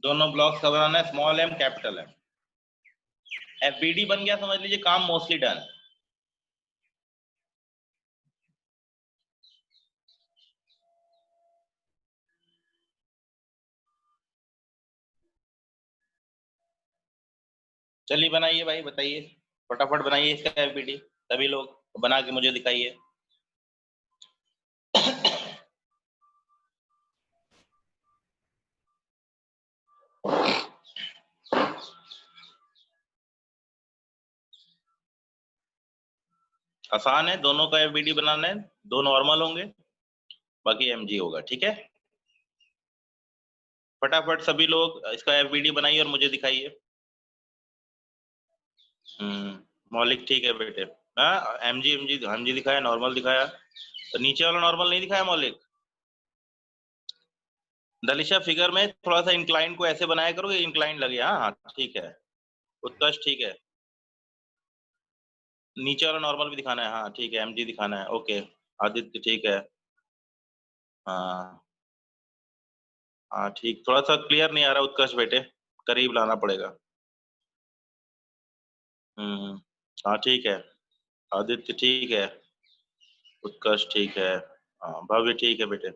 दोनों ब्लॉक्स का बनाना है, small M capital M. FBD बन गया, समझ लीजिए काम मोस्टली डन। चलिए बनाइए भाई, बताइए फटाफट बनाइए इसका एफबीडी, सभी लोग बना के मुझे दिखाइए। आसान है, दोनों का एफबीडी बनाना है, दो नॉर्मल होंगे, बाकी एमजी होगा, ठीक है। फटाफट सभी लोग इसका एफबीडी बनाइए और मुझे दिखाइए। मौलिक ठीक है बेटे। हाँ, एमजी एमजी एमजी दिखाया, नॉर्मल दिखाया, तो नीचे वाला नॉर्मल नहीं दिखाया मौलिक। दलिशा फिगर में थोड़ा सा इंक्लाइन को ऐसे बनाया करो, इंक्लाइन लगे। हाँ हाँ ठीक है। उत्कर्ष ठीक है, नीचे वाला नॉर्मल भी दिखाना है। हाँ ठीक है, एमजी दिखाना है, ओके। आदित्य ठीक है। हाँ हाँ ठीक, थोड़ा सा क्लियर नहीं आ रहा उत्कर्ष बेटे, करीब लाना पड़ेगा। हम्म। हाँ ठीक है, आदित्य ठीक है, उत्कर्ष ठीक है, हाँ भव्य ठीक है बेटे।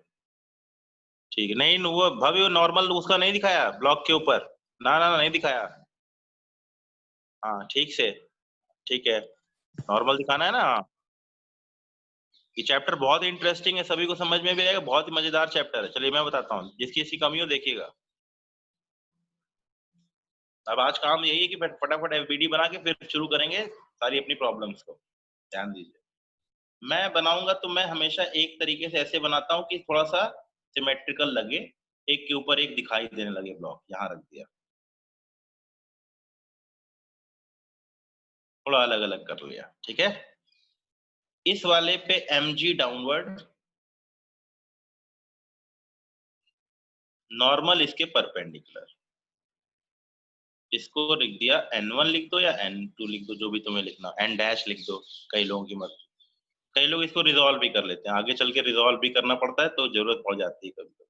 ठीक है, नहीं वो भव्य नॉर्मल उसका नहीं दिखाया ब्लॉक के ऊपर। ना ना ना, नहीं दिखाया। हाँ ठीक से, ठीक है, नॉर्मल दिखाना है ना। हाँ, ये चैप्टर बहुत इंटरेस्टिंग है, सभी को समझ में भी आएगा, बहुत ही मजेदार चैप्टर है। चलिए मैं बताता हूँ, जिसकी इसकी कमी हो देखिएगा। अब आज काम यही है कि फटाफट एफबीडी बना के फिर शुरू करेंगे सारी अपनी प्रॉब्लम्स को। ध्यान दीजिए, मैं बनाऊंगा तो मैं हमेशा एक तरीके से ऐसे बनाता हूँ कि थोड़ा सा सिमेट्रिकल लगे, एक के ऊपर एक दिखाई देने लगे ब्लॉक, यहाँ रख दिया, थोड़ा अलग अलग कर लिया, ठीक है। इस वाले पे mg डाउनवर्ड, नॉर्मल इसके परपेंडिकुलर, इसको लिख दिया n1 लिख दो या n2 लिख दो, जो भी तुम्हें लिखना, n डैश लिख दो, कई लोगों की मर्जी। कई लोग इसको रिजॉल्व भी कर लेते हैं, आगे चल के रिजॉल्व भी करना पड़ता है तो जरूरत पड़ जाती है कभी कभी।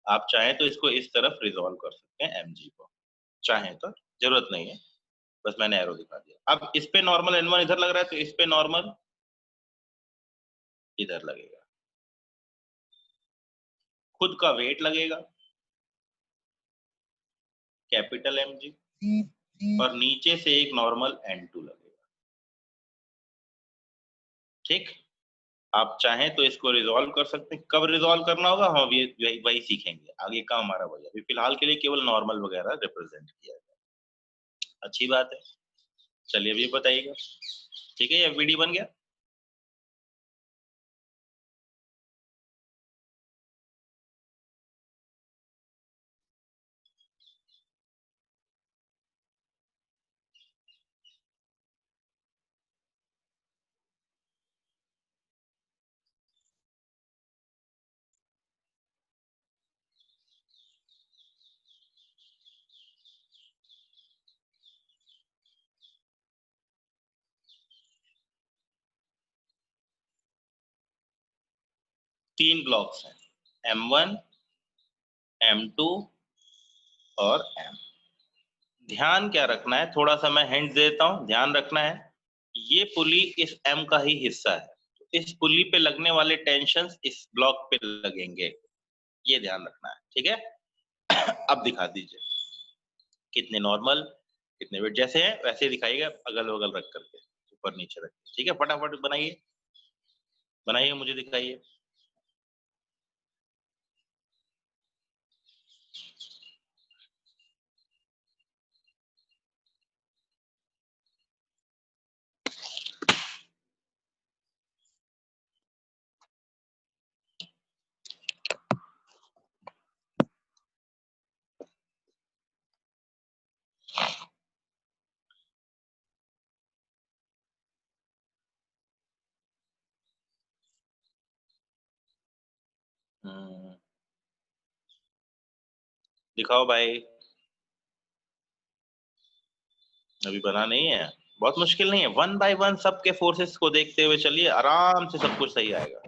आप चाहें तो इसको इस तरफ रिजॉल्व कर सकते हैं mg को, चाहें तो, जरूरत नहीं है, बस मैंने एरो दिखा दिया। अब इस पे नॉर्मल n1 इधर लग रहा है तो इस पे नॉर्मल इधर लगेगा, खुद का वेट लगेगा कैपिटल mg, और नीचे से एक नॉर्मल n2 लगेगा, ठीक। आप चाहें तो इसको रिजॉल्व कर सकते हैं, कब रिजॉल्व करना होगा हम अभी वही सीखेंगे, आगे का हमारा वही, अभी फिलहाल के लिए केवल नॉर्मल वगैरह रिप्रेजेंट किया जाए। अच्छी बात है, चलिए अभी बताइएगा, ठीक है, ये वीडियो बन गया। तीन ब्लॉक्स हैं, m1 m2 और m। ध्यान क्या रखना है, थोड़ा सा मैं हिंट देता हूं, ध्यान रखना है, ये पुली इस m का ही हिस्सा है, तो इस पुली पे लगने वाले टेंशन इस ब्लॉक पे लगेंगे, ये ध्यान रखना है, ठीक है। अब दिखा दीजिए कितने नॉर्मल, कितने वेट, जैसे हैं वैसे दिखाइएगा, अगल बगल रख करके, ऊपर नीचे रख, ठीक है। फटाफट बनाइए, बनाइए मुझे दिखाइए। दिखाओ भाई, अभी बना नहीं है, बहुत मुश्किल नहीं है, वन बाय वन सबके फोर्सेस को देखते हुए चलिए, आराम से सब कुछ सही आएगा।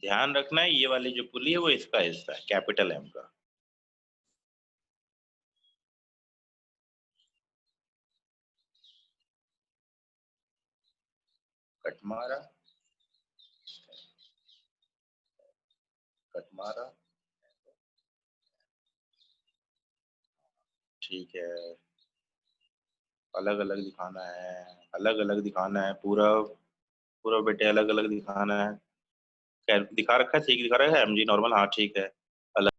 ध्यान रखना है ये वाली जो पुली है वो इसका हिस्सा है, कैपिटल एम का। कट मारा, कट मारा, ठीक है। अलग अलग दिखाना है, अलग अलग दिखाना है, पूरा पूरा बेटे अलग अलग दिखाना है। खैर दिखा रखा है, ठीक दिखा रहा है, एमजी नॉर्मल, हाँ ठीक है। अलग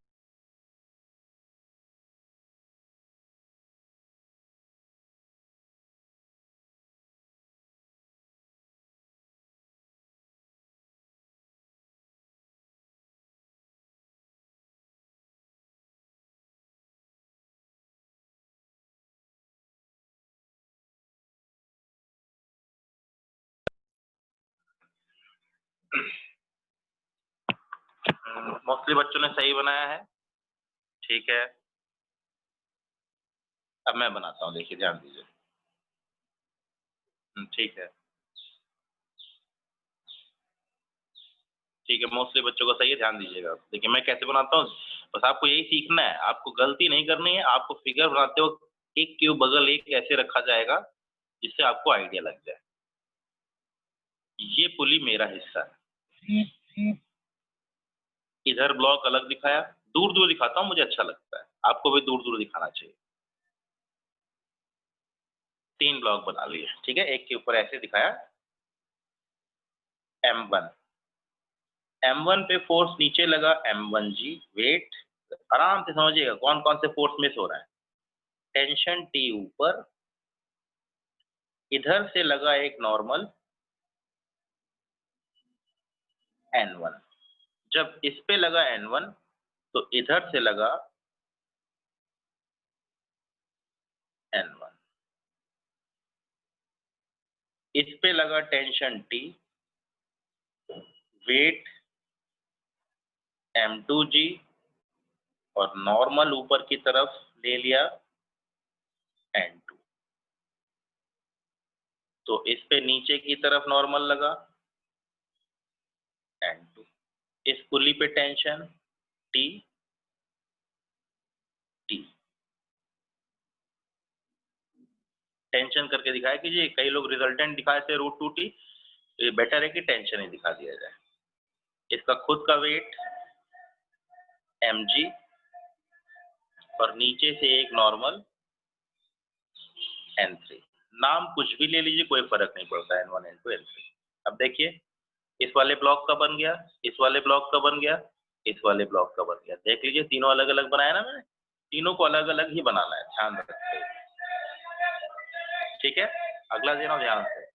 मोस्टली बच्चों ने सही बनाया है, ठीक है। अब मैं बनाता हूँ, देखिए ध्यान दीजिए। ठीक है, ठीक है, मोस्टली बच्चों को सही है, ध्यान दीजिएगा। देखिए मैं कैसे बनाता हूँ, बस आपको यही सीखना है, आपको गलती नहीं करनी है। आपको फिगर बनाते वक्त एक के बगल एक ऐसे रखा जाएगा जिससे आपको आइडिया लग जाए। ये पुली मेरा हिस्सा है, इधर ब्लॉक अलग दिखाया, दूर दूर दिखाता हूँ, मुझे अच्छा लगता है, आपको भी दूर दूर दिखाना चाहिए। 3 ब्लॉक बना लिए, ठीक है, एक के ऊपर ऐसे दिखाया। M1, M1 पे फोर्स नीचे लगा, M1G वेट। आराम से समझिएगा कौन कौन से फोर्स मिस हो रहा है। टेंशन T ऊपर, इधर से लगा एक नॉर्मल N1। जब इस पे लगा N1 तो इधर से लगा N1। इस पे लगा टेंशन T, वेट M2G, और नॉर्मल ऊपर की तरफ ले लिया N2। तो इस पे नीचे की तरफ नॉर्मल लगा N2। इस पुली पे टेंशन T, T। टेंशन करके दिखाया कीजिए, कई लोग रिजल्टेंट दिखाए थे √2T, ये बेटर है कि टेंशन ही दिखा दिया जाए। इसका खुद का वेट mg, और नीचे से एक नॉर्मल N3। नाम कुछ भी ले लीजिए, कोई फर्क नहीं पड़ता, N1 N2 N3। अब देखिए इस वाले ब्लॉक का बन गया, इस वाले ब्लॉक का बन गया, इस वाले ब्लॉक का बन गया। देख लीजिए तीनों अलग अलग बनाया ना मैंने, तीनों को अलग अलग ही बनाना है, ध्यान रखते। ठीक है, अगला देना ध्यान से।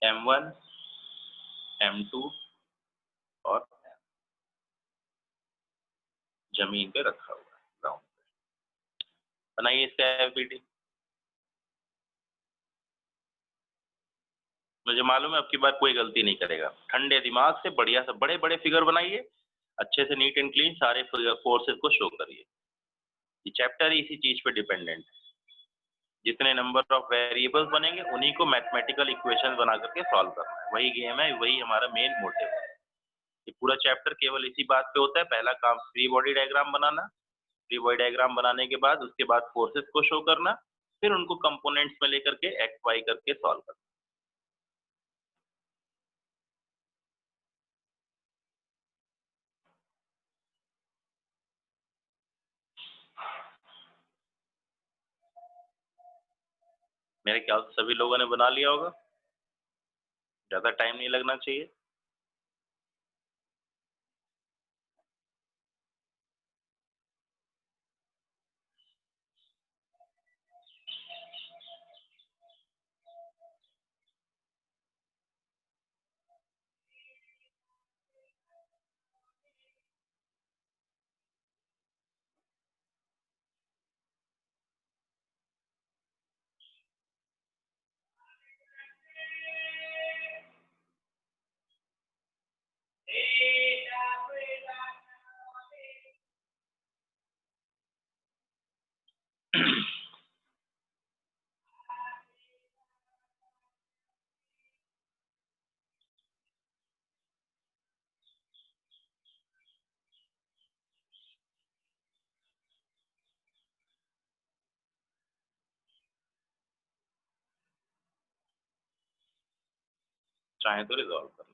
M1, M2 और जमीन पे रखा हुआ है ग्राउंड पे। बनाइए इसका एफबीटी। मुझे मालूम है अब की बार कोई गलती नहीं करेगा, ठंडे दिमाग से बढ़िया से बड़े बड़े फिगर बनाइए, अच्छे से नीट एंड क्लीन सारे फोर्सेस को शो करिए। ये चैप्टर ही इसी चीज पे डिपेंडेंट है। जितने नंबर ऑफ वेरिएबल्स बनेंगे उन्हीं को मैथमेटिकल इक्वेशन बना करके सॉल्व करना है, वही गेम है, वही हमारा मेन मोटिव है। ये पूरा चैप्टर केवल इसी बात पे होता है, पहला काम फ्री बॉडी डायग्राम बनाना, फ्री बॉडी डायग्राम बनाने के बाद उसके बाद फोर्सेस को शो करना, फिर उनको कंपोनेंट्स में लेकर के एक्स वाई करके सॉल्व करना। मेरे ख्याल से सभी लोगों ने बना लिया होगा, ज्यादा टाइम नहीं लगना चाहिए। चाहे तो रिजॉल्व कर लें।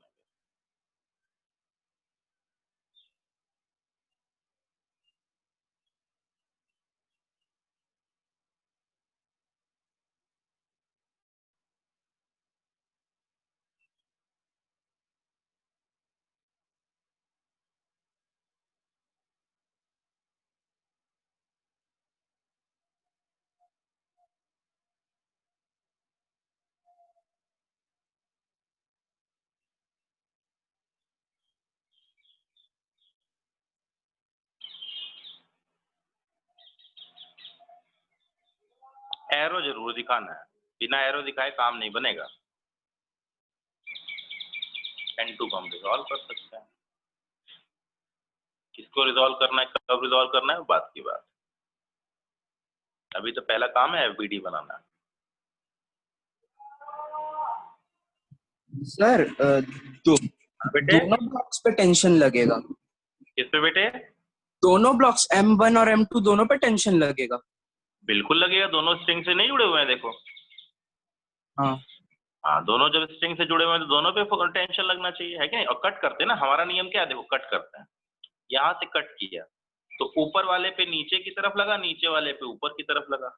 एरो जरूर दिखाना है, बिना एरो दिखाए काम नहीं बनेगा। N2 को हम रिजॉल्व कर सकते हैं। किसको रिजॉल्व करना है, कब रिजॉल्व करना है, बात की बात। अभी तो पहला काम है एफबीडी बनाना। सर बेटे दोनों ब्लॉक्स पे टेंशन लगेगा। किस पे बेटे? दोनों ब्लॉक्स M1 और M2 दोनों पे टेंशन लगेगा। बिल्कुल लगेगा, दोनों स्ट्रिंग से नहीं जुड़े हुए हैं देखो। हाँ हाँ, दोनों जब स्ट्रिंग से जुड़े हुए हैं तो दोनों पे टेंशन लगना चाहिए, है कि नहीं? और कट करते हैं ना, हमारा नियम क्या है देखो, कट करते हैं। यहाँ से कट किया तो ऊपर वाले पे नीचे की तरफ लगा, नीचे वाले पे ऊपर की तरफ लगा।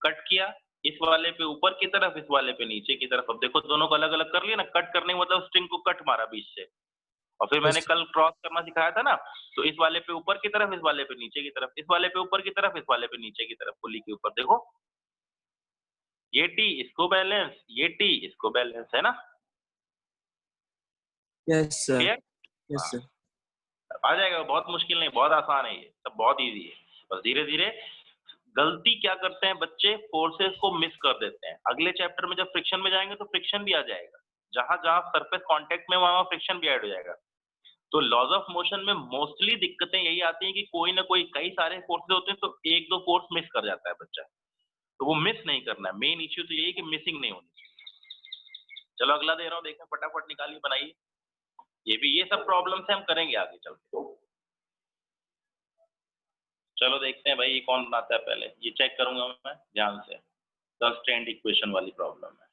कट किया इस वाले पे ऊपर की तरफ, इस वाले पे नीचे की तरफ। अब देखो दोनों को अलग अलग कर लिया ना, कट करने का मतलब स्ट्रिंग को कट मारा बीच से। और फिर मैंने कल क्रॉस करना सिखाया था ना, तो इस वाले पे ऊपर की तरफ, इस वाले पे नीचे की तरफ, इस वाले पे ऊपर की तरफ, इस वाले पे नीचे की तरफ, पुली के ऊपर देखो, ये टी इसको बैलेंस, ये टी इसको बैलेंस, है ना? Yes sir, clear? Yes sir. आ जाएगा, बहुत मुश्किल नहीं, बहुत आसान है ये सब, बहुत इजी है। बस धीरे धीरे। गलती क्या करते हैं बच्चे, फोर्सेस को मिस कर देते हैं। अगले चैप्टर में जब फ्रिक्शन में जाएंगे तो फ्रिक्शन भी आ जाएगा, जहां जहां सरफेस कांटेक्ट में वहां फ्रिक्शन भी ऐड हो जाएगा। तो लॉज ऑफ मोशन में मोस्टली दिक्कतें यही आती हैं कि कोई ना कोई, कई सारे फोर्सेस होते हैं तो एक दो फोर्स मिस कर जाता है बच्चा। तो वो मिस नहीं करना है, मेन इश्यू तो यही कि मिसिंग नहीं होनी चाहिए। चलो अगला दे रहा हूँ, देखें फटाफट निकालिए, बनाइए। ये सब प्रॉब्लम से हम करेंगे आगे चल के। चलो देखते हैं भाई, ये कौन बनाता है पहले, ये चेक करूंगा मैं ध्यान से। कंस्ट्रेंट इक्वेशन वाली प्रॉब्लम है।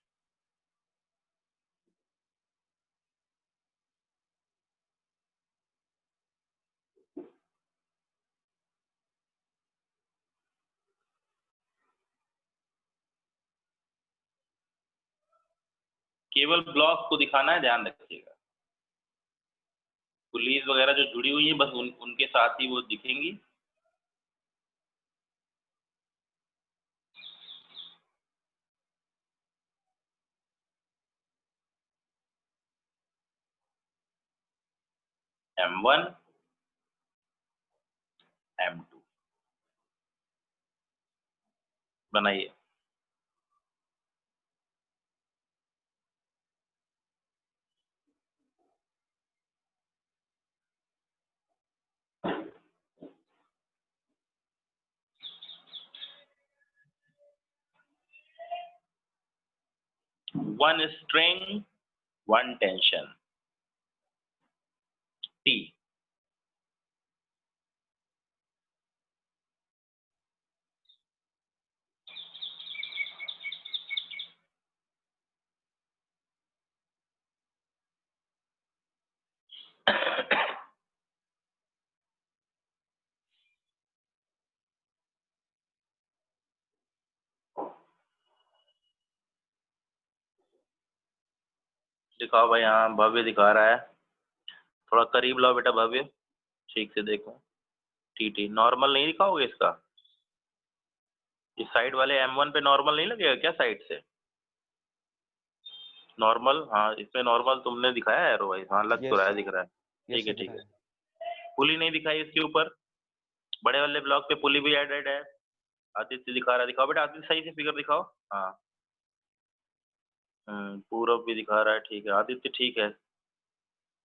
केवल ब्लॉक को दिखाना है, ध्यान रखिएगा। पुलिस वगैरह जो जुड़ी हुई है बस उनके साथ ही वो दिखेंगी। M1 M2 बनाइए। One string one tension T। दिखाओ भाई, हाँ भव्य दिखा रहा है। थोड़ा करीब लाओ बेटा भव्य, ठीक से देखो। टी नॉर्मल नहीं दिखाओगे इसका? इस साइड वाले M1 पे नॉर्मल नहीं लगेगा क्या साइड से? नॉर्मल, हाँ इसमें नॉर्मल तुमने दिखाया है एरो भाई, हाँ लग तो यस रहा है, सर, दिख रहा है। यस ठीक है सर ठीक है। दिखाया। पुली नहीं दिखाई इसके ऊपर, बड़े वाले ब्लॉक पे पुली भी एडेड है। आदित्य दिखा रहा है, दिखाओ बेटा आदित्य, सही से फिगर दिखाओ। हाँ पूरब भी दिखा रहा है, ठीक है आदित्य, ठीक है।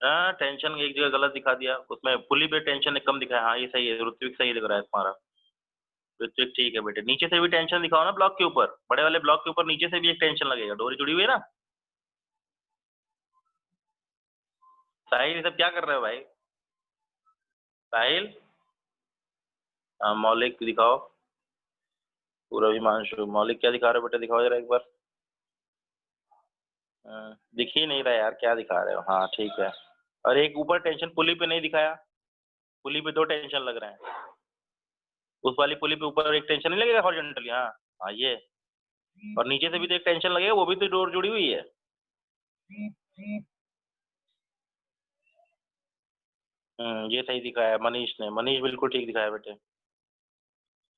हाँ टेंशन एक जगह गलत दिखा दिया, उसमें पुली पे टेंशन कम दिखाया, हाँ ये सही है, ऋत्विक सही लग रहा है तुम्हारा। ऋत्विक ठीक है बेटे, नीचे से भी टेंशन दिखाओ ना ब्लॉक के ऊपर, बड़े वाले ब्लॉक के ऊपर नीचे से भी एक टेंशन लगेगा, डोरी जुड़ी हुई है ना। साहिल ये सब क्या कर रहे हो भाई? साहिल, मौलिक दिखाओ। पूरा हिमांशु, मौलिक क्या दिखा रहे हो बेटा, दिखाओ जरा एक बार। दिख ही नहीं रहा यार, क्या दिखा रहे हो? हाँ ठीक है। और एक ऊपर टेंशन पुली पे नहीं दिखाया, पुली पे 2 टेंशन लग रहे हैं। उस वाली पुली पे ऊपर एक टेंशन नहीं लगेगा हॉरिजॉन्टली? हाँ हाँ ये, और नीचे से भी तो एक टेंशन लगेगा, वो भी तो डोर जुड़ी हुई है। ये सही दिखाया मनीष ने, मनीष बिल्कुल ठीक दिखाया बेटे।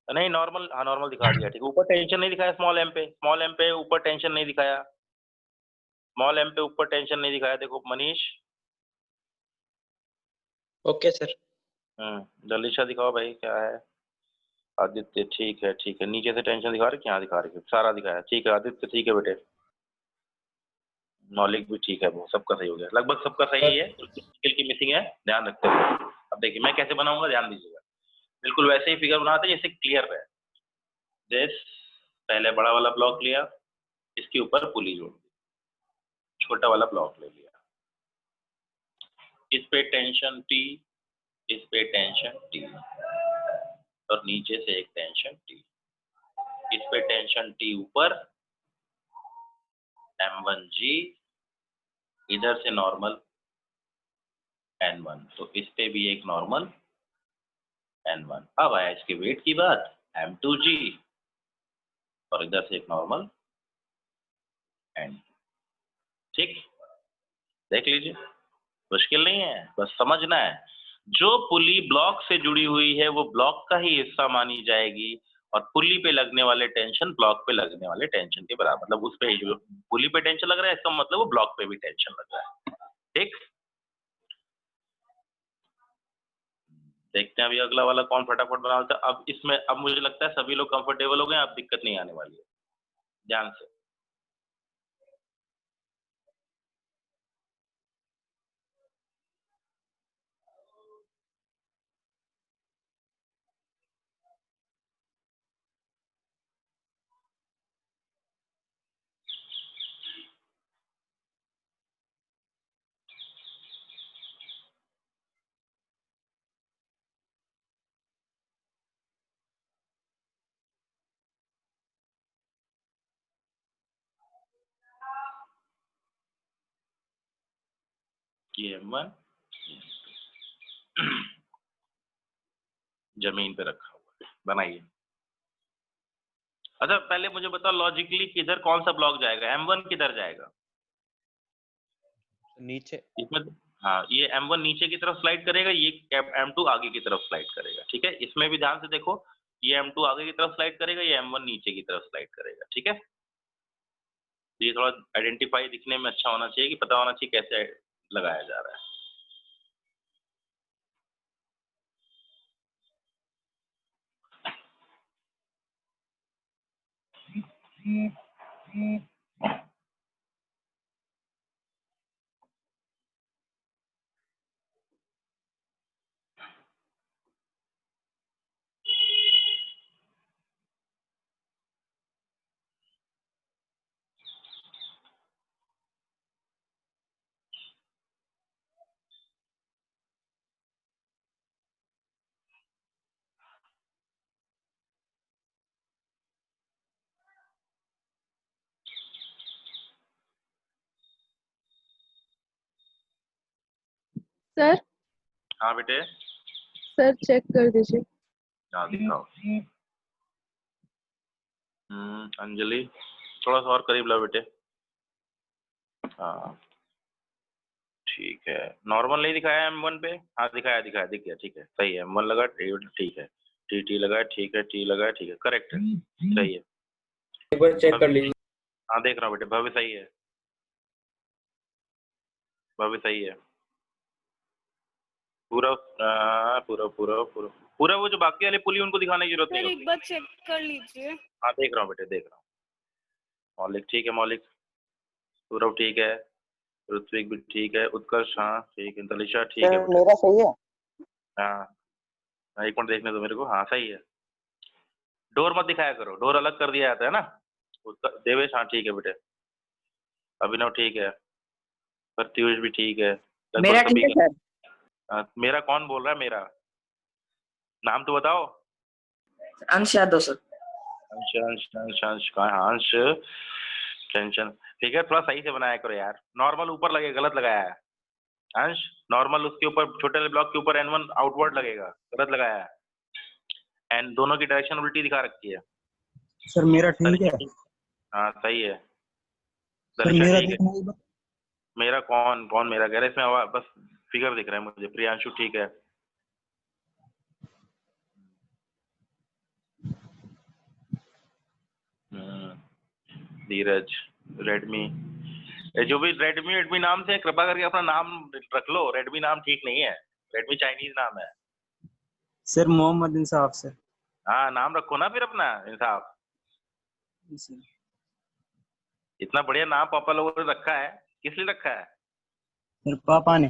नहीं नॉर्मल, हाँ नॉर्मल दिखा दिया, ठीक। ऊपर टेंशन नहीं दिखाया स्मॉल एम पे, स्मॉल एम पे ऊपर टेंशन नहीं दिखाया, स्मॉल एम पे ऊपर टेंशन नहीं दिखाया, देखो मनीष। Okay sir. दलीशा दिखाओ भाई क्या है। आदित्य ठीक है, ठीक है। नीचे से टेंशन दिखा रही, क्या दिखा रही है? सारा दिखाया, ठीक है आदित्य, ठीक है बेटे। मौलिक भी ठीक है, वो सबका सही हो गया, लगभग सबका सही है। स्किल की मिसिंग है, ध्यान रखते हुए। अब देखिए मैं कैसे बनाऊंगा, ध्यान दीजिएगा। बिल्कुल वैसे ही फिगर बनाते हैं जैसे क्लियर रहे। दिस, पहले बड़ा वाला ब्लॉक लिया, इसके ऊपर पुली जोड़ दी, छोटा वाला ब्लॉक ले लिया, इस पे टेंशन टी, इस पे टेंशन टी, और नीचे से एक टेंशन टी, इस पे टेंशन टी ऊपर, M1G, इधर से नॉर्मल N1, तो इस पे भी एक नॉर्मल N1। अब आया इसके वेट की बात, M2G, और इधर से एक नॉर्मल N। ठीक, देख लीजिए, मुश्किल नहीं है, बस समझना है। जो पुली ब्लॉक से जुड़ी हुई है वो ब्लॉक का ही हिस्सा मानी जाएगी, और पुली पे लगने वाले टेंशन ब्लॉक पे लगने वाले टेंशन के बराबर, मतलब उस पे जो पुली पे टेंशन लग रहा है इसका मतलब वो ब्लॉक पे भी टेंशन लग रहा है। ठीक, देखते हैं अभी अगला वाला कौन फटाफट बना लेता है। अब इसमें अब मुझे लगता है सभी लोग कंफर्टेबल हो गए, अब दिक्कत नहीं आने वाली है, ध्यान से। ये M1 जमीन पे रखा हुआ है, बनाइए। अच्छा पहले मुझे बताओ लॉजिकली किधर कौन सा ब्लॉक जाएगा, M1 किधर जाएगा? नीचे। इसमें हाँ, ये M1 नीचे की तरफ स्लाइड करेगा, ये M2 आगे की तरफ स्लाइड करेगा, ठीक है। इसमें भी ध्यान से देखो, ये M2 आगे की तरफ स्लाइड करेगा, ये M1 नीचे की तरफ स्लाइड करेगा, ठीक है। ये थोड़ा आइडेंटिफाई दिखने में अच्छा होना चाहिए, कि पता होना चाहिए कैसे लगाया जा रहा है। सर हाँ बेटे, सर चेक कर दीजिए। हाँ दिखाओ। अंजलि थोड़ा सा और करीब लाओ बेटे। हाँ ठीक है, नॉर्मल नहीं दिखाया M1 पे? हाँ दिखाया, दिखाया, दिख गया, ठीक है सही है। M1 लगा, ठीक है, T लगा, ठीक है, T लगा, ठीक है, करेक्ट है, सही है। एक बार चेक कर लीजिए। हाँ देख रहा हूँ बेटे, भव्य सही है, भव्य सही है। पूरा पूरा पूरा पूरा पूरा वो जो बाकी वाले पुली उनको दिखाने की जरूरत नहीं सर होती। एक बार चेक कर लीजिए। हाँ देख रहा हूँ बेटे, देख रहा हूँ। मौलिक ठीक है, मौलिक, पूरव ठीक है, ऋत्विक भी ठीक है, उत्कर्ष हाँ ठीक है, दलिशा ठीक है बेटे। मेरा सही है। हाँ एक मिनट देखने दो मेरे को, हाँ सही है। डोर मत दिखाया करो, डोर अलग कर दिया जाता है ना। देवेश हाँ ठीक है बेटे, अभिनव ठीक है, प्रत्युष भी ठीक है, मेरा लगभग ठीक सभी है का। सर। मेरा कौन बोल रहा है? मेरा नाम तो बताओ। अंश यादव सर। अंश अंश अंश अंश कहाँ है? अंश टेंशन फिगर थोड़ा सही से बनाया करो यार, नॉर्मल ऊपर लगे, गलत लगाया है अंश। नॉर्मल उसके ऊपर, छोटे वाले ब्लॉक के ऊपर N1 आउटवर्ड लगेगा, गलत लगाया है। एंड दोनों की डायरेक्शन उल्टी दिखा रखी है। सर मेरा ठीक है। हाँ सही है, सर डायरेक्शन मेरा ठीक है। देखना एक बार। मेरा कौन कौन मेरा कह रहा है इसमें, बस फिगर दिख रहा है मुझे। प्रियांशु ठीक है। धीरज, रेडमी, ये जो भी रेडमी रेडमी नाम से, कृपा करके अपना नाम रख लो। रेडमी नाम ठीक नहीं है, रेडमी चाइनीज नाम है। सर मोहम्मद इंसाफ सर। हाँ नाम रखो ना फिर अपना, इंसाफ। जी सर। इतना बढ़िया नाम पापा लोगों ने रखा है, किस लिए रखा है? सर पापा ने।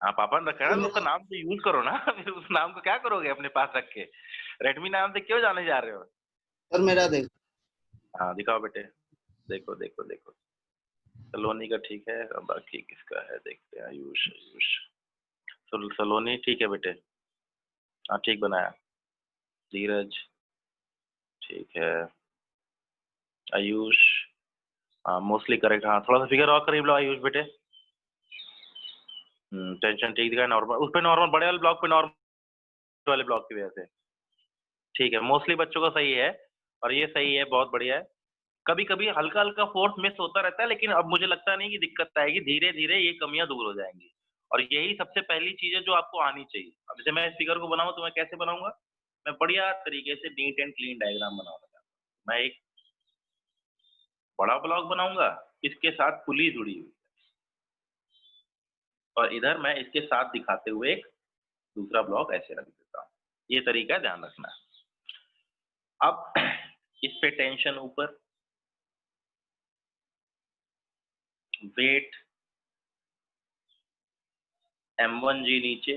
हाँ पापा ने रखा है ना, तो उसका नाम तो यूज करो ना। फिर उस नाम को क्या करोगे अपने पास रख के? रेडमी नाम से क्यों जाने जा रहे हो? सर मेरा देख। हाँ दिखाओ बेटे, देखो देखो देखो। सलोनी का ठीक है, अब बाकी किसका है देखते हैं। आयुष, आयुष, सलोनी ठीक है बेटे, हाँ ठीक बनाया। धीरज ठीक है। आयुष, हाँ मोस्टली करेक्ट। हाँ थोड़ा सा फिगर और करीब लो आयुष बेटे। टेंशन ठीक दिखा, नॉर्मल उस पे, नॉर्मल बड़े वाले ब्लॉक पे, नॉर्मल वाले ब्लॉक की वजह से ठीक है। मोस्टली बच्चों का सही है, और ये सही है, बहुत बढ़िया है। कभी कभी हल्का हल्का फोर्स मिस होता रहता है, लेकिन अब मुझे लगता नहीं कि दिक्कत आएगी, धीरे धीरे ये कमियां दूर हो जाएंगी। और यही सबसे पहली चीज है जो आपको आनी चाहिए। अब जैसे मैं इस फिगर को बनाऊं तो मैं कैसे बनाऊंगा? मैं बढ़िया तरीके से नीट एंड क्लीन डायग्राम बनाऊंगा। मैं एक बड़ा ब्लॉक बनाऊंगा, इसके साथ पुली जुड़ी हुई, और इधर मैं इसके साथ दिखाते हुए एक दूसरा ब्लॉक ऐसे रख देता हूँ। ये तरीका ध्यान रखना। अब इस पे टेंशन ऊपर, वेट M1G नीचे,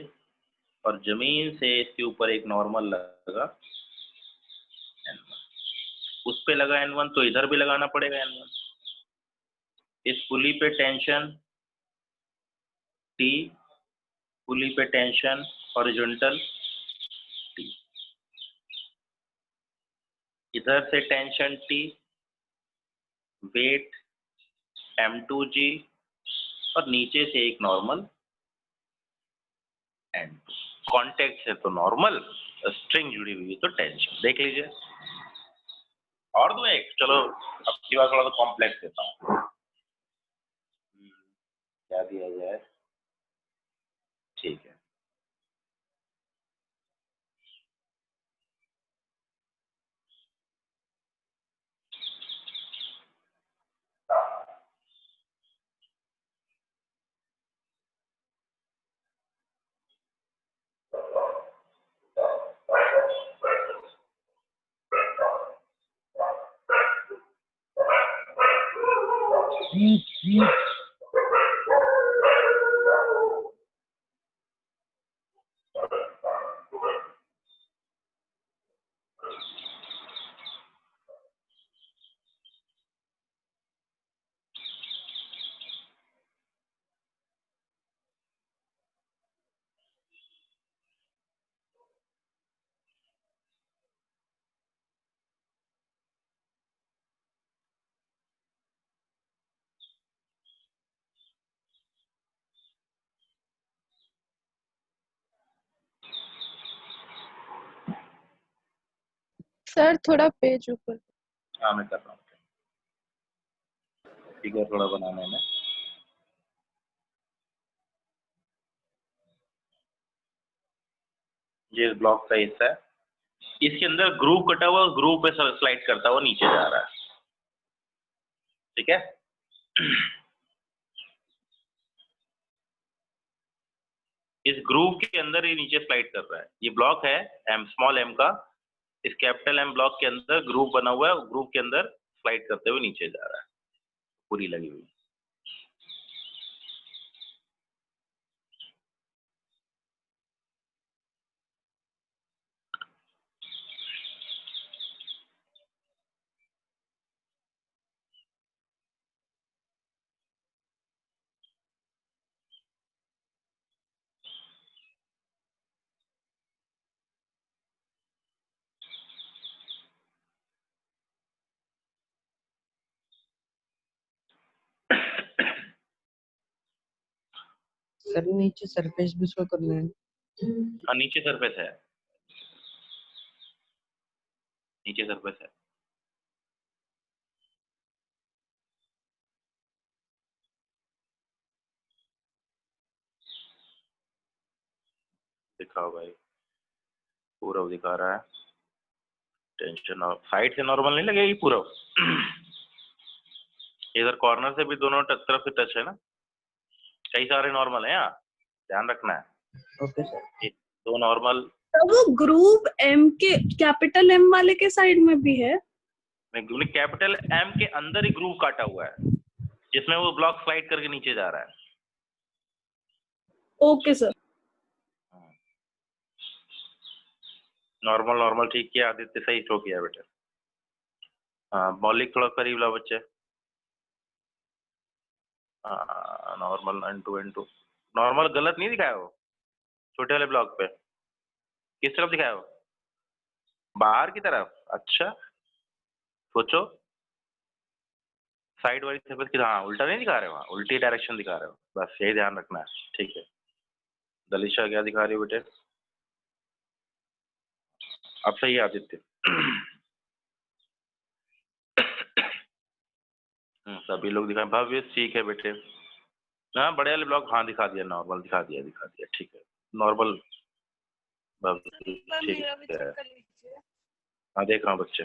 और जमीन से इसके ऊपर एक नॉर्मल लगा N1। उस पे लगा N1 तो इधर भी लगाना पड़ेगा N1। इस पुली पे टेंशन T, पुली पे टेंशन हॉरिजॉन्टल T, इधर से टेंशन T, वेट M2G, और नीचे से एक नॉर्मल N2। कॉन्टेक्ट से तो नॉर्मल, स्ट्रिंग जुड़ी हुई है तो टेंशन। देख लीजिए। और दो एक, चलो अब की बार थोड़ा सा कॉम्प्लेक्स देता हूँ। क्या दिया जाए? ठीक है। सर थोड़ा पेज ऊपर। हाँ मैं कर रहा हूँ, फिगर थोड़ा बनाने में। ये ब्लॉक का हिस्सा है, इसके अंदर ग्रूव कटा हुआ, ग्रूव पे स्लाइड करता हुआ नीचे जा रहा है। ठीक है। इस ग्रूव के अंदर ये नीचे स्लाइड कर रहा है। ये ब्लॉक है एम, स्मॉल एम का। इस कैपिटल एम ब्लॉक के अंदर ग्रूव बना हुआ है, ग्रूव के अंदर स्लाइड करते हुए नीचे जा रहा है, पूरी लगी हुई। सर नीचे सरफेस भी शो करना है। हाँ नीचे सरफेस है, नीचे सरफेस है। दिखाओ भाई, पूरा दिखा रहा है। टेंशन और साइड से नॉर्मल नहीं लगेगी पूरा। इधर कॉर्नर से भी दोनों तरफ से टच है ना, कई सारे नॉर्मल है यहाँ, ध्यान रखना है। Okay sir. ये दो नॉर्मल, वो ग्रुप एम के कैपिटल एम वाले के साइड में भी है। कैपिटल एम के अंदर ही ग्रूव काटा हुआ है जिसमें वो ब्लॉक स्लाइड करके नीचे जा रहा है। Okay sir. नॉर्मल नॉर्मल ठीक किया आदित्य, सही शो किया बेटा। हाँ मौलिक थोड़ा करीब ला बच्चे। हाँ नॉर्मल N2 नॉर्मल गलत नहीं दिखाया वो, छोटे वाले ब्लॉक पे किस तरफ दिखाया वो, बाहर की तरफ। अच्छा सोचो, साइड वाली सरफेस की, हाँ उल्टा नहीं दिखा रहे, वहाँ उल्टी डायरेक्शन दिखा रहे हो, बस यही ध्यान रखना है। ठीक है दलिशा क्या दिखा रही हो बेटे, अब सही है आदित्य। सभी लोग दिखाए, भव्य ठीक है बेटे। हाँ बड़े वाले ब्लॉक, हाँ दिखा दिया, नॉर्मल दिखा दिया ठीक है नॉर्मल भव्य ठीक है। हाँ देख रहा हूँ बच्चे,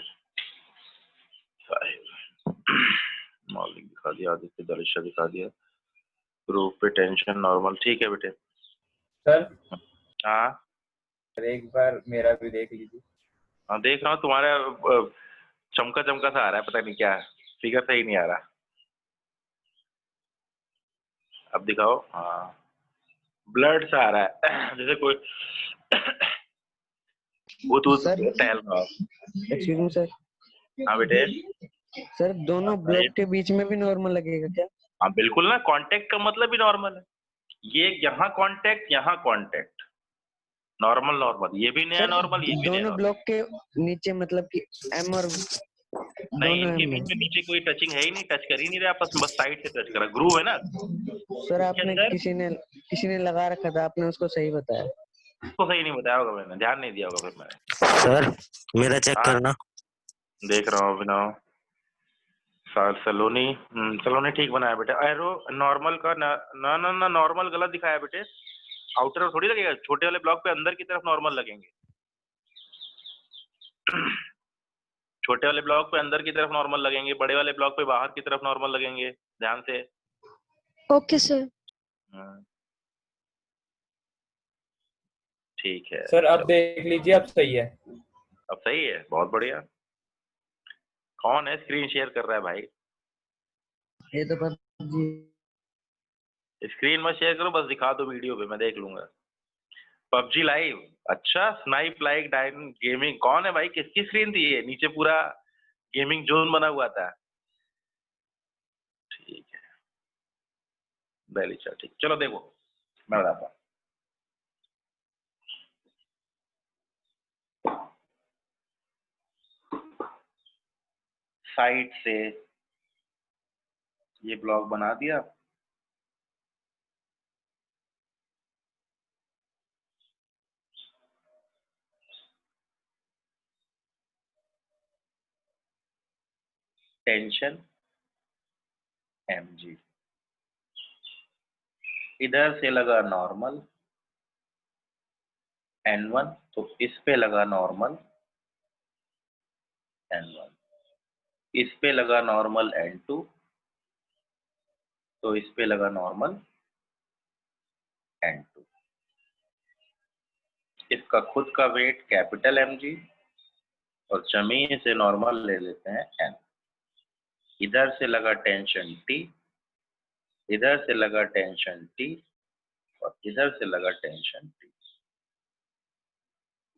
मौलिक दिखा दिया, आदित्य दलिशा दिखा दिया, ग्रुप पे टेंशन नॉर्मल ठीक है बेटे। सर हाँ एक बार मेरा भी देख लीजिए। हाँ देख रहा हूँ, तुम्हारा चमका चमका सा आ रहा है, पता नहीं क्या है, फिगर सही नहीं आ रहा। अब दिखाओ, हाँ ब्लड सा आ रहा है जैसे कोई भूत सर टहल रहा हो। Excuse me sir. हाँ बेटे। सर दोनों ब्लॉक के बीच में भी नॉर्मल लगेगा क्या? हाँ बिल्कुल ना, कांटेक्ट का मतलब ही नॉर्मल है। ये यहाँ कांटेक्ट, यहाँ कांटेक्ट, नॉर्मल नॉर्मल, ये भी नया सर नॉर्मल, ये भी नया दोनों नॉर्मल। ब्लॉक के नीचे मतलब कि एम और नहीं दोनों इनके एम बीच में। में नीचे कोई टचिंग है ही नहीं, टच कर ही नहीं रहे आपस में, बस साइड से टच करा, ग्रूव है ना सर इसके आपने अंदर। किसी ने लगा रखा था, आपने उसको सही बताया। उसको सही नहीं बताया होगा मैंने, ध्यान नहीं दिया होगा फिर मैंने। सर मेरा चेक हाँ करना। देख रहा हूँ अभिनव सलोनी, सलोनी ठीक बनाया बेटे। एरो नॉर्मल का ना ना ना, ना नॉर्मल गलत दिखाया बेटे, आउटर थोड़ी लगेगा, छोटे वाले ब्लॉक पे अंदर की तरफ नॉर्मल लगेंगे। छोटे वाले ब्लॉक पे अंदर की तरफ नॉर्मल लगेंगे, बड़े वाले ब्लॉक पे बाहर की तरफ नॉर्मल लगेंगे, ध्यान से। Okay sir. ठीक है सर अब चलो। देख लीजिए, अब सही है। अब सही है, बहुत बढ़िया। कौन है स्क्रीन शेयर कर रहा है भाई? ये तो PUBG। स्क्रीन मत शेयर करो, बस दिखा दो वीडियो पे, मैं देख लूंगा। पबजी लाइव, अच्छा स्नाइप लाइक डायन गेमिंग, कौन है भाई, किसकी स्क्रीन थी ये? नीचे पूरा गेमिंग जोन बना हुआ था। ठीक है दलिशा ठीक, चलो देखो मैं बताता हूँ। साइड से ये ब्लॉक बना दिया, टेंशन mg, इधर से लगा नॉर्मल n1, तो इस पे लगा नॉर्मल n1, इस पे लगा नॉर्मल n2, तो इस पे लगा नॉर्मल n2। इसका खुद का वेट कैपिटल mg और जमीन से नॉर्मल ले लेते हैं n। इधर से लगा टेंशन t, इधर से लगा टेंशन t और इधर से लगा टेंशन t।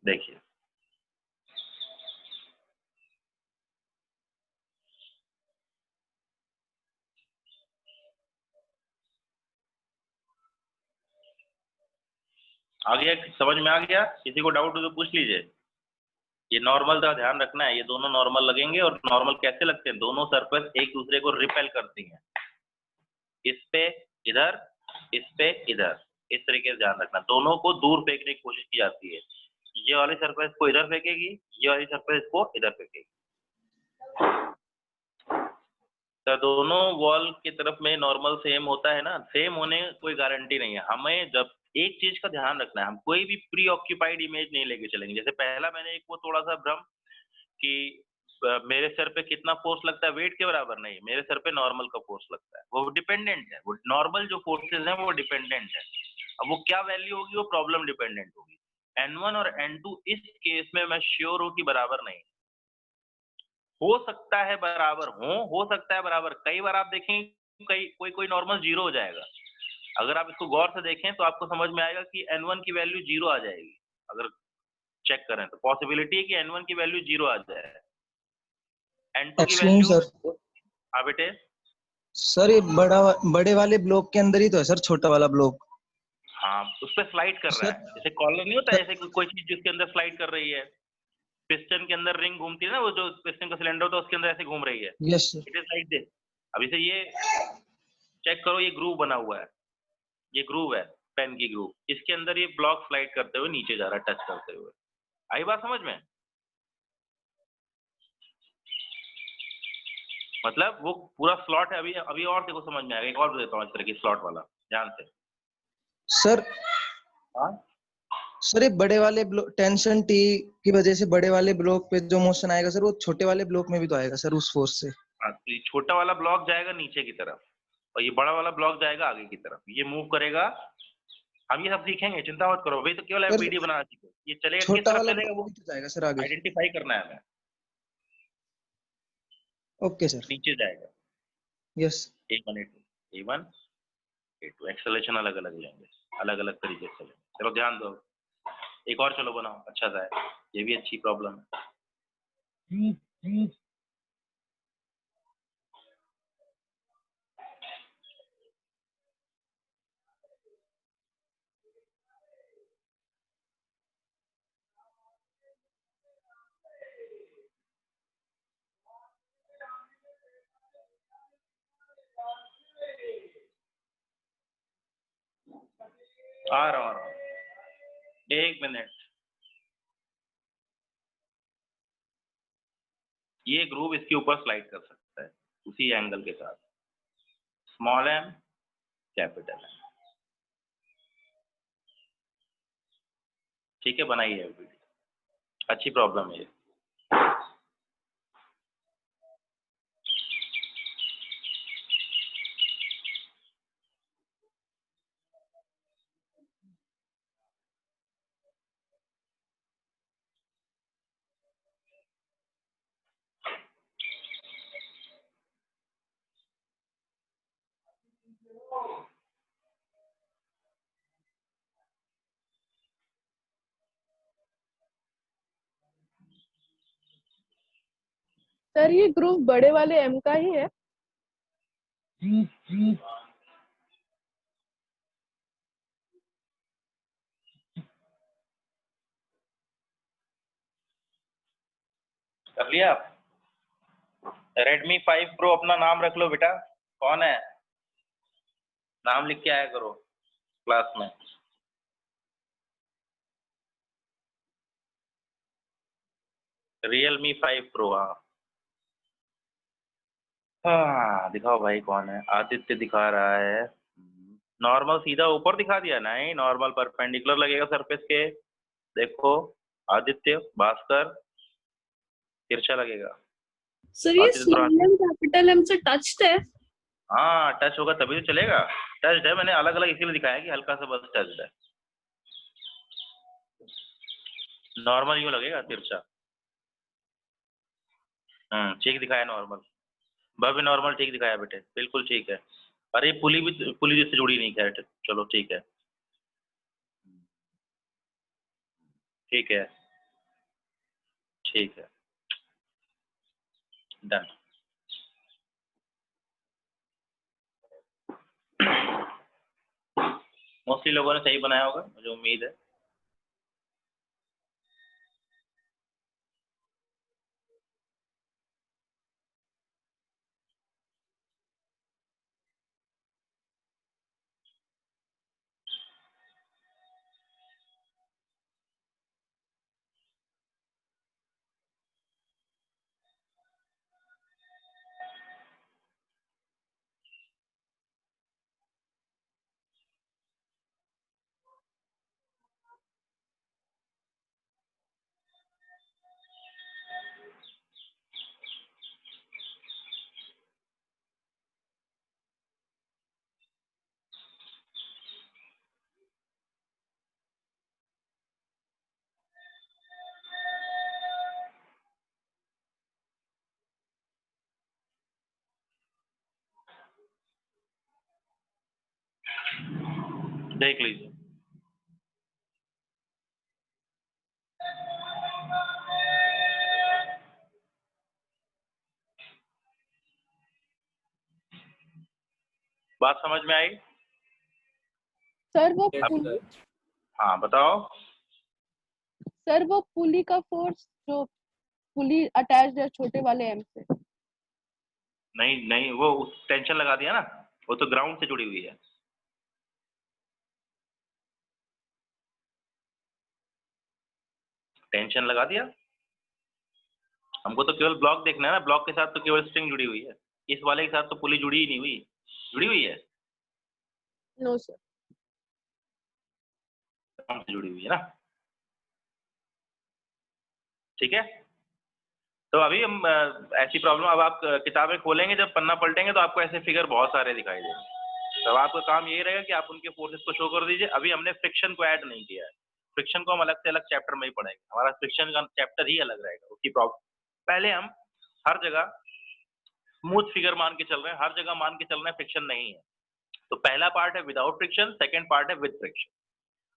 देखिए आ गया, समझ में आ गया? किसी को डाउट हो तो पूछ लीजिए। ये नॉर्मल का ध्यान रखना है, ये दोनों नॉर्मल लगेंगे, और नॉर्मल कैसे लगते हैं, दोनों सरफेस एक दूसरे को रिपेल करती हैं। इस पे इधर, इस पे इधर, इस तरीके से ध्यान रखना, दोनों को दूर फेंकने की कोशिश की जाती है। ये वाली सरफेस को इधर फेंकेगी, ये वाली सरफेस को इधर फेंकेगी। तो दोनों वॉल की तरफ में नॉर्मल सेम होता है ना, सेम होने कोई गारंटी नहीं है। हमें जब एक चीज का ध्यान रखना है, हम कोई भी प्री ऑक्यूपाइड इमेज नहीं लेके चलेंगे। जैसे पहला मैंने एक वो थोड़ा सा भ्रम कि मेरे सर पे कितना फोर्स लगता है वेट के बराबर, नहीं, मेरे सर पे नॉर्मल का फोर्स लगता है, वो डिपेंडेंट है। वो नॉर्मल जो फोर्सेज हैं वो डिपेंडेंट है। अब वो क्या वैल्यू होगी, वो प्रॉब्लम डिपेंडेंट होगी। N1 और N2 इस केस में मैं श्योर हूं कि बराबर नहीं, हो सकता है बराबर हो सकता है बराबर। कई बार आप देखें कई कोई कोई नॉर्मल जीरो हो जाएगा। अगर आप इसको गौर से देखें तो आपको समझ में आएगा कि N1 की वैल्यू जीरो आ जाएगी। अगर चेक करें तो पॉसिबिलिटी है कि N1 की वैल्यू जीरो आ जाए, N2 की एक्सप्लेन वैल्यू। सर। हाँ बेटे, सर ये बड़े वाले ब्लॉक के अंदर ही तो है सर छोटा वाला ब्लॉक। हाँ उस पर स्लाइड कर रहा सर है, जैसे कॉलर नहीं होता, सर जैसे कोई चीज जिसके अंदर स्लाइड कर रही है। पिस्टन के अंदर रिंग घूमती है ना, वो जो पिस्टन का सिलेंडर होता है उसके अंदर ऐसे घूम रही है। Yes sir. It is like this. अभी से ये चेक करो, ये ग्रूव बना हुआ है, ये ग्रूव है, पेन की ग्रूव, इसके अंदर ये ब्लॉक स्लाइड करते हुए नीचे जा रहा है, टच करते हुए। आई बात समझ में? मतलब वो पूरा स्लॉट है। अभी अभी और देखो समझ में आएगा, एक और देता हूँ इस तरह की स्लॉट वाला, ध्यान से। सर हाँ सर ये बड़े वाले टेंशन टी की वजह से बड़े वाले ब्लॉक पे जो मोशन आएगा सर वो छोटे वाले ब्लॉक में भी तो आएगा सर उस फोर्स से। हाँ, तो ये छोटा वाला ब्लॉक जाएगा नीचे की तरफ और ये बड़ा वाला ब्लॉक जाएगा आगे की तरफ, ये मूव करेगा। हम ये सब सीखेंगे, चिंता मत करो, भाई तो केवल सर एमपीडी बनाना सीखो। ये चलेगा किस छोटा तरफ वाला चलेगा ब्लॉक वो भी तो जाएगा सर आगे। आइडेंटिफाई करना है हमें। Okay sir. नीचे जाएगा yes. A1 A1 A2, acceleration अलग अलग लेंगे, अलग अलग तरीके से लेंगे। चलो ध्यान दो, एक और चलो बनाओ अच्छा सा है, ये भी अच्छी प्रॉब्लम है। आ रहा हूँ, एक मिनट। ये ग्रूव इसके ऊपर स्लाइड कर सकता है उसी एंगल के साथ, स्मॉल एम कैपिटल एम। ठीक है, बनाइए एमपीडी, अच्छी प्रॉब्लम है ये। सर ये ग्रुप बड़े वाले एम का ही है। कर लिया आप? Redmi 5 Pro अपना नाम रख लो बेटा, कौन है? नाम लिख के आया करो क्लास में। Realme 5 Pro, हाँ हाँ दिखाओ भाई कौन है। आदित्य दिखा रहा है। नॉर्मल सीधा ऊपर दिखा दिया, नहीं नॉर्मल परपेंडिकुलर लगेगा सरफेस के। देखो आदित्य, भास्कर, तिरछा लगेगा। सर ये आदित्य थोड़ा, स्मॉल एम कैपिटल एम से टच्ड है। हाँ टच होगा तभी तो चलेगा। टच है, मैंने अलग अलग इसीलिए दिखाया कि हल्का सा बस टच है। नॉर्मल यूँ लगेगा तिरछा। ठीक दिखाया नॉर्मल। भी नॉर्मल ठीक दिखाया बेटे, बिल्कुल ठीक है। अरे पुली भी, पुली जिससे जुड़ी नहीं, खैर चलो ठीक है, ठीक है, ठीक है, डन। मोस्टली लोगों ने सही बनाया होगा, मुझे उम्मीद है। देख लीजिए। बात समझ में आई? सर वो Yes, पुली, sir. हाँ बताओ। सर वो पुली का फोर्स जो पुली अटैच्ड है छोटे वाले एम से। नहीं नहीं, वो टेंशन लगा दिया ना, वो तो ग्राउंड से जुड़ी हुई है। टेंशन लगा दिया। हमको तो केवल ब्लॉक देखना है ना, ब्लॉक के साथ तो केवल स्ट्रिंग जुड़ी हुई है, इस वाले के साथ तो पुली जुड़ी ही नहीं हुई। जुड़ी हुई है? No sir. ग्राउंड से जुड़ी हुई है ना, ठीक है। तो अभी हम ऐसी प्रॉब्लम, अब आप किताबें खोलेंगे, जब पन्ना पलटेंगे तो आपको ऐसे फिगर बहुत सारे दिखाई देंगे। तो आपका काम यही रहेगा कि आप उनके फोर्सेस को शो कर दीजिए। अभी हमने फ्रिक्शन को ऐड नहीं किया है, फ्रिक्शन को हम अलग से अलग चैप्टर में ही पढ़ेंगे, हमारा फ्रिक्शन का चैप्टर ही अलग रहेगा उसकी प्रॉब्लम। पहले हम हर जगह स्मूथ फिगर मान के चल रहे हैं, हर जगह मान के चल रहे हैं फ्रिक्शन नहीं है। तो पहला पार्ट है विदाउट फ्रिक्शन, सेकेंड पार्ट है विद फ्रिक्शन।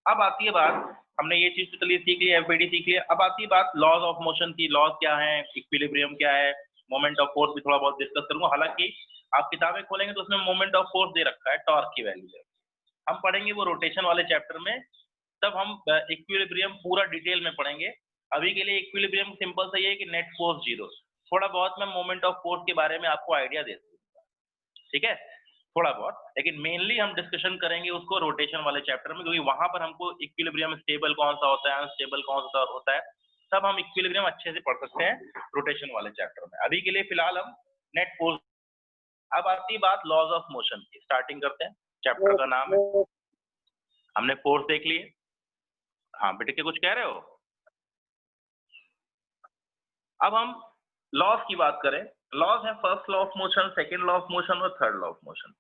अब आती है बात, हमने ये चीज तो चलिए सीख ली, एफबीडी सीख लिया। अब आती है बात लॉज ऑफ मोशन की। लॉज क्या है, इक्विलिब्रियम क्या है, मोमेंट ऑफ फोर्स भी थोड़ा बहुत डिस्कस करूंगा। हालांकि आप किताबें खोलेंगे तो उसमें मोमेंट ऑफ फोर्स दे रखा है, टॉर्क की वैल्यू है। हम पढ़ेंगे वो रोटेशन वाले चैप्टर में, तब हम इक्विलिब्रियम पूरा डिटेल में पढ़ेंगे। अभी के लिए इक्विलिब्रियम सिंपल सा ये है कि नेट फोर्स जीरो। थोड़ा बहुत मैं मोमेंट ऑफ फोर्स के बारे में आपको आइडिया दे दूंगा, ठीक है, थोड़ा बहुत। लेकिन मेनली हम डिस्कशन करेंगे उसको रोटेशन वाले चैप्टर में, क्योंकि वहां पर हमको इक्विलिब्रियम स्टेबल कौन सा होता है, अनस्टेबल कौन सा होता है, सब हम इक्विलिब्रियम अच्छे से पढ़ सकते हैं रोटेशन वाले चैप्टर में। अभी के लिए फिलहाल हम नेट फोर्स। अब आती बात लॉज ऑफ मोशन की, स्टार्टिंग करते हैं। चैप्टर का नाम है, हमने फोर्स देख लिए। हाँ बेटे, क्या कुछ कह रहे हो? अब हम लॉज की बात करें। लॉज है first law of motion, second law of motion और थर्ड लॉ ऑफ मोशन।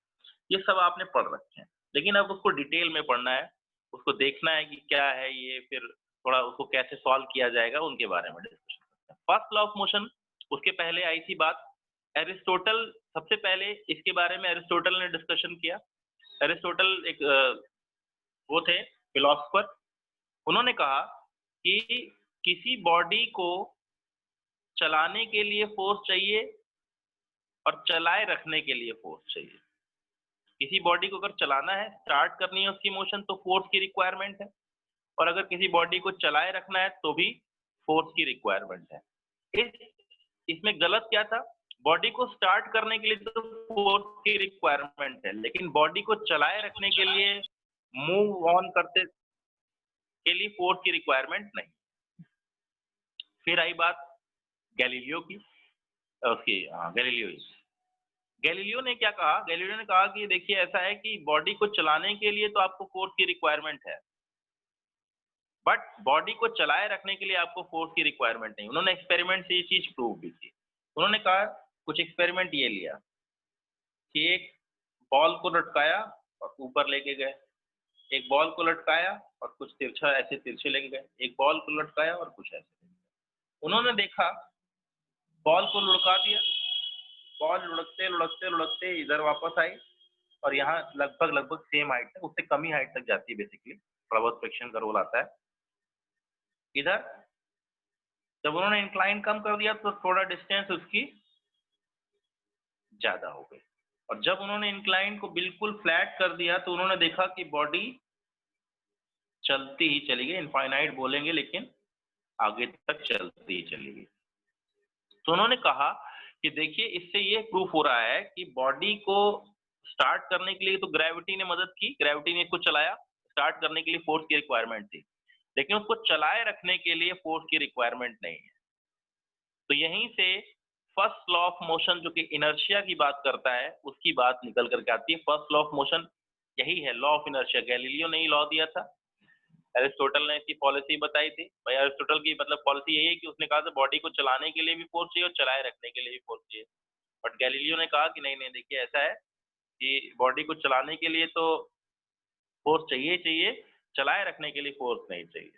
ये सब आपने पढ़ रखे हैं, लेकिन अब उसको डिटेल में पढ़ना है, उसको देखना है कि क्या है ये, फिर थोड़ा उसको कैसे सॉल्व किया जाएगा उनके बारे में डिस्कशन करते हैं। फर्स्ट लॉ ऑफ मोशन, उसके पहले आई थी बात एरिस्टोटल। सबसे पहले इसके बारे में एरिस्टोटल ने डिस्कशन किया। एरिस्टोटल एक वो थे फिलोसफर। उन्होंने कहा कि किसी बॉडी को चलाने के लिए फोर्स चाहिए और चलाए रखने के लिए फोर्स चाहिए। किसी बॉडी को अगर चलाना है, स्टार्ट करनी है उसकी मोशन, तो फोर्स की रिक्वायरमेंट है, और अगर किसी बॉडी को चलाए रखना है तो भी फोर्स की रिक्वायरमेंट है। इसमें गलत क्या था? बॉडी को स्टार्ट करने के लिए तो फोर्स की रिक्वायरमेंट है, लेकिन बॉडी को चलाए रखने के लिए, मूव ऑन करते के लिए फोर्स की रिक्वायरमेंट नहीं। फिर आई बात गैलीलियो की, उसकी गैलीलियो ने क्या कहा? गैलीलियो ने कहा कि देखिए ऐसा है कि बॉडी को चलाने के लिए तो आपको फोर्स की रिक्वायरमेंट है, बट बॉडी को चलाए रखने के लिए आपको फोर्स की रिक्वायरमेंट नहीं। उन्होंने एक्सपेरिमेंट से ये चीज प्रूव भी की। उन्होंने कहा, कुछ एक्सपेरिमेंट ये लिया कि एक बॉल को लटकाया और ऊपर लेके गए, एक बॉल को लटकाया और कुछ तिरछा ऐसे तिरछे लेके गए, एक बॉल को लटकाया और कुछ ऐसे। उन्होंने देखा, बॉल को लुढ़का दिया, बॉल लुढ़कते लुढ़कते लुढ़कते इधर वापस आई और यहाँ लगभग सेम हाइट तक, उससे कम ही हाइट तक जाती है बेसिकली, थोड़ा बहुत फ्रिक्शन का रोल आता है। इधर जब उन्होंने इंक्लाइन कम कर दिया तो थोड़ा डिस्टेंस उसकी ज्यादा हो गई, और जब उन्होंने इंक्लाइन को बिल्कुल फ्लैट कर दिया तो उन्होंने देखा कि बॉडी चलती ही चली गई। इनफाइनाइट बोलेंगे लेकिन आगे तक चलती ही चली गई। तो उन्होंने कहा कि देखिए इससे ये प्रूफ हो रहा है कि बॉडी को स्टार्ट करने के लिए तो ग्रेविटी ने मदद की, ग्रेविटी ने इसको चलाया, स्टार्ट करने के लिए फोर्स की रिक्वायरमेंट थी, लेकिन उसको चलाए रखने के लिए फोर्स की रिक्वायरमेंट नहीं है। तो यहीं से फर्स्ट लॉ ऑफ मोशन जो कि इनर्शिया की बात करता है, उसकी बात निकल करके आती है। फर्स्ट लॉ ऑफ मोशन यही है, लॉ ऑफ इनर्शिया। गैलीलियो ने ही लॉ दिया था, एरिस्टोटल ने इसकी पॉलिसी बताई थी। भाई एरिस्टोटल की मतलब पॉलिसी यही है कि उसने कहा था बॉडी को चलाने के लिए भी फोर्स चाहिए और चलाए रखने के लिए भी फोर्स चाहिए। बट गैलीलियो ने कहा कि नहीं नहीं, देखिए ऐसा है कि बॉडी को चलाने के लिए तो फोर्स चाहिए, चलाए रखने के लिए फोर्स नहीं चाहिए।